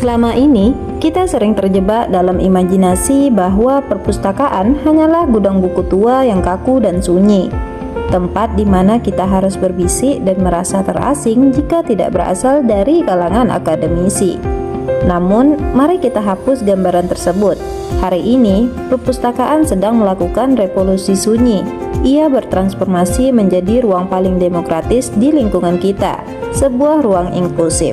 Selama ini, kita sering terjebak dalam imajinasi bahwa perpustakaan hanyalah gudang buku tua yang kaku dan sunyi, tempat di mana kita harus berbisik dan merasa terasing jika tidak berasal dari kalangan akademisi. Namun, mari kita hapus gambaran tersebut. Hari ini, perpustakaan sedang melakukan revolusi sunyi. Ia bertransformasi menjadi ruang paling demokratis di lingkungan kita, sebuah ruang inklusif.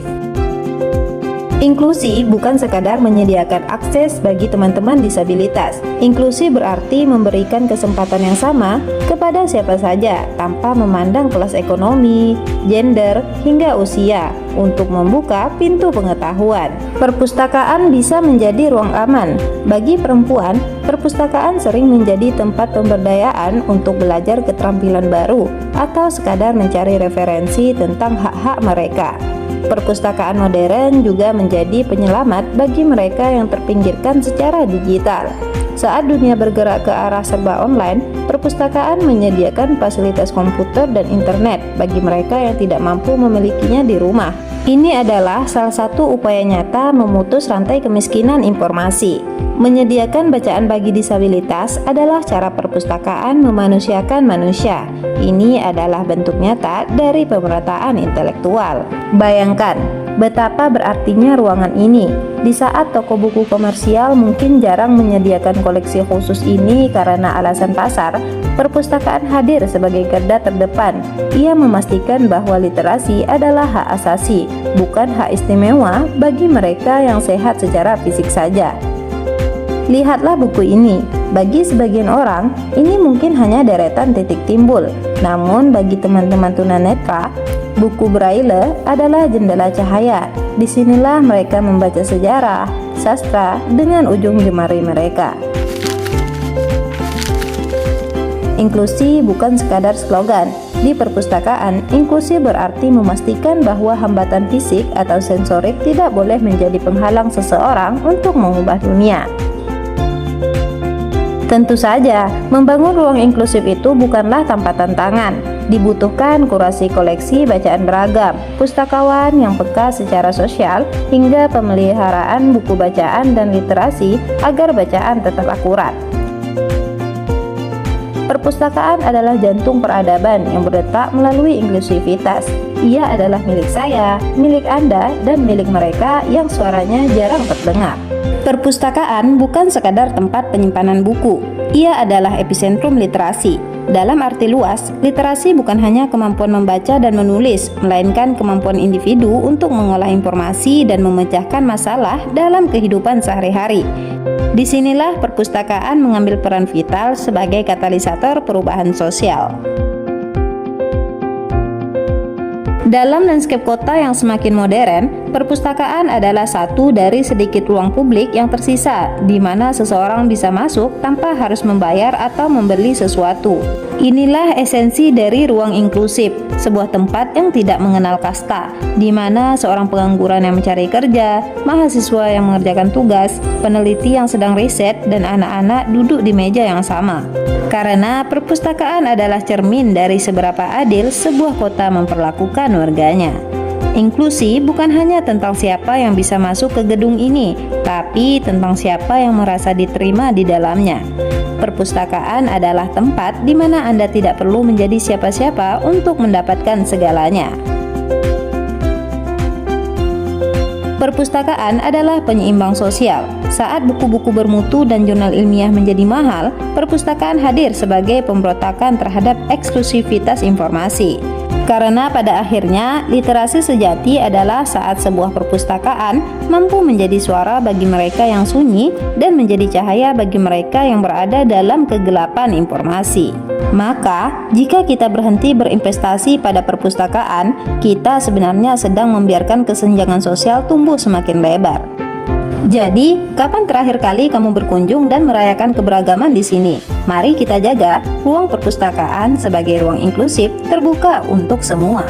Inklusi bukan sekadar menyediakan akses bagi teman-teman disabilitas. Inklusi berarti memberikan kesempatan yang sama kepada siapa saja tanpa memandang kelas ekonomi, gender, hingga usia untuk membuka pintu pengetahuan. Perpustakaan bisa menjadi ruang aman. Bagi perempuan, perpustakaan sering menjadi tempat pemberdayaan untuk belajar keterampilan baru atau sekadar mencari referensi tentang hak-hak mereka. Perpustakaan modern juga menjadi penyelamat bagi mereka yang terpinggirkan secara digital. Saat dunia bergerak ke arah serba online, perpustakaan menyediakan fasilitas komputer dan internet bagi mereka yang tidak mampu memilikinya di rumah. Ini adalah salah satu upaya nyata memutus rantai kemiskinan informasi. Menyediakan bacaan bagi disabilitas adalah cara perpustakaan memanusiakan manusia. Ini adalah bentuk nyata dari pemerataan intelektual. Bayangkan betapa berartinya ruangan ini. Di saat toko buku komersial mungkin jarang menyediakan koleksi khusus ini karena alasan pasar, perpustakaan hadir sebagai garda terdepan. Ia memastikan bahwa literasi adalah hak asasi, bukan hak istimewa bagi mereka yang sehat secara fisik saja. Lihatlah buku ini. Bagi sebagian orang, ini mungkin hanya deretan titik timbul. Namun bagi teman-teman tunanetra, buku Braille adalah jendela cahaya. Disinilah mereka membaca sejarah, sastra dengan ujung jemari mereka. Inklusi bukan sekadar slogan. Di perpustakaan, inklusi berarti memastikan bahwa hambatan fisik atau sensorik tidak boleh menjadi penghalang seseorang untuk mengubah dunia. Tentu saja, membangun ruang inklusif itu bukanlah tanpa tantangan. Dibutuhkan kurasi koleksi bacaan beragam, pustakawan yang peka secara sosial, hingga pemeliharaan buku bacaan dan literasi agar bacaan tetap akurat. Perpustakaan adalah jantung peradaban yang berdetak melalui inklusivitas. Ia adalah milik saya, milik Anda, dan milik mereka yang suaranya jarang terdengar. Perpustakaan bukan sekadar tempat penyimpanan buku. Ia adalah epicentrum literasi. Dalam arti luas, literasi bukan hanya kemampuan membaca dan menulis, melainkan kemampuan individu untuk mengolah informasi dan memecahkan masalah dalam kehidupan sehari-hari. Disinilah perpustakaan mengambil peran vital sebagai katalisator perubahan sosial. Dalam landscape kota yang semakin modern, perpustakaan adalah satu dari sedikit ruang publik yang tersisa, di mana seseorang bisa masuk tanpa harus membayar atau membeli sesuatu. Inilah esensi dari ruang inklusif, sebuah tempat yang tidak mengenal kasta, di mana seorang pengangguran yang mencari kerja, mahasiswa yang mengerjakan tugas, peneliti yang sedang riset, dan anak-anak duduk di meja yang sama. Karena perpustakaan adalah cermin dari seberapa adil sebuah kota memperlakukan warganya. Inklusi bukan hanya tentang siapa yang bisa masuk ke gedung ini, tapi tentang siapa yang merasa diterima di dalamnya. Perpustakaan adalah tempat di mana Anda tidak perlu menjadi siapa-siapa untuk mendapatkan segalanya. Perpustakaan adalah penyeimbang sosial. Saat buku-buku bermutu dan jurnal ilmiah menjadi mahal, perpustakaan hadir sebagai pemberontakan terhadap eksklusivitas informasi. Karena pada akhirnya, literasi sejati adalah saat sebuah perpustakaan mampu menjadi suara bagi mereka yang sunyi dan menjadi cahaya bagi mereka yang berada dalam kegelapan informasi. Maka, jika kita berhenti berinvestasi pada perpustakaan, kita sebenarnya sedang membiarkan kesenjangan sosial tumbuh semakin lebar. Jadi, kapan terakhir kali kamu berkunjung dan merayakan keberagaman di sini? Mari kita jaga ruang perpustakaan sebagai ruang inklusif terbuka untuk semua.